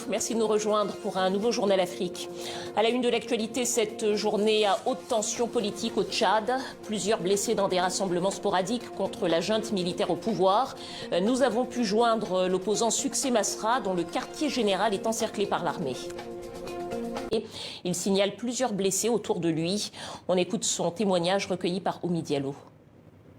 merci de nous rejoindre pour un nouveau Journal Afrique. À la une de l'actualité, cette journée à haute tension politique au Tchad. Plusieurs blessés dans des rassemblements sporadiques contre la junte militaire au pouvoir. Nous avons pu joindre l'opposant Succès Masra, dont le quartier général est encerclé par l'armée. Il signale plusieurs blessés autour de lui. On écoute son témoignage recueilli par Oumi Diallo.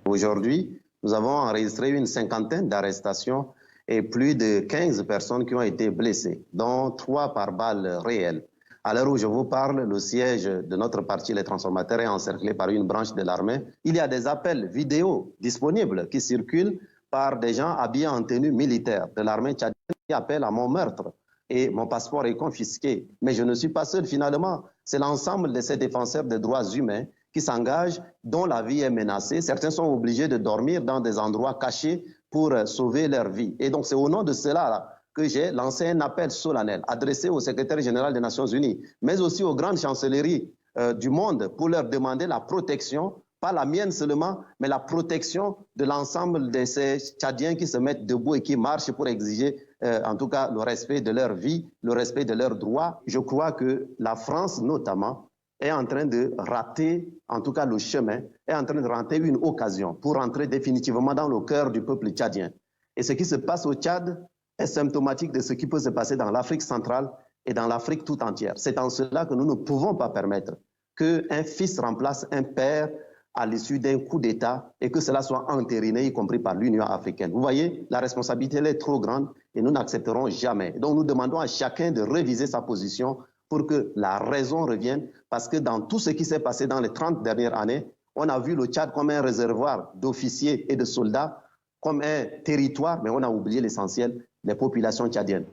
Aujourd'hui, nous avons enregistré une cinquantaine d'arrestations et plus de 15 personnes qui ont été blessées, dont 3 par balles réelles. À l'heure où je vous parle, le siège de notre parti, les transformateurs, est encerclé par une branche de l'armée. Il y a des appels vidéo disponibles qui circulent par des gens habillés en tenue militaire de l'armée tchadienne qui appellent à mon meurtre. Et mon passeport est confisqué. Mais je ne suis pas seul finalement. C'est l'ensemble de ces défenseurs des droits humains qui s'engagent, dont la vie est menacée. Certains sont obligés de dormir dans des endroits cachés pour sauver leur vie. Et donc c'est au nom de cela que j'ai lancé un appel solennel adressé au secrétaire général des Nations Unies, mais aussi aux grandes chancelleries du monde pour leur demander la protection, pas la mienne seulement, mais la protection de l'ensemble de ces Tchadiens qui se mettent debout et qui marchent pour exiger en tout cas le respect de leur vie, le respect de leurs droits. Je crois que la France notamment est en train de rater, en tout cas le chemin, est en train de rater une occasion pour entrer définitivement dans le cœur du peuple tchadien. Et ce qui se passe au Tchad est symptomatique de ce qui peut se passer dans l'Afrique centrale et dans l'Afrique tout entière. C'est en cela que nous ne pouvons pas permettre qu'un fils remplace un père à l'issue d'un coup d'État et que cela soit entériné, y compris par l'Union africaine. Vous voyez, la responsabilité elle est trop grande et nous n'accepterons jamais. Donc nous demandons à chacun de réviser sa position pour que la raison revienne, parce que dans tout ce qui s'est passé dans les 30 dernières années, on a vu le Tchad comme un réservoir d'officiers et de soldats, comme un territoire, mais on a oublié l'essentiel, les populations tchadiennes.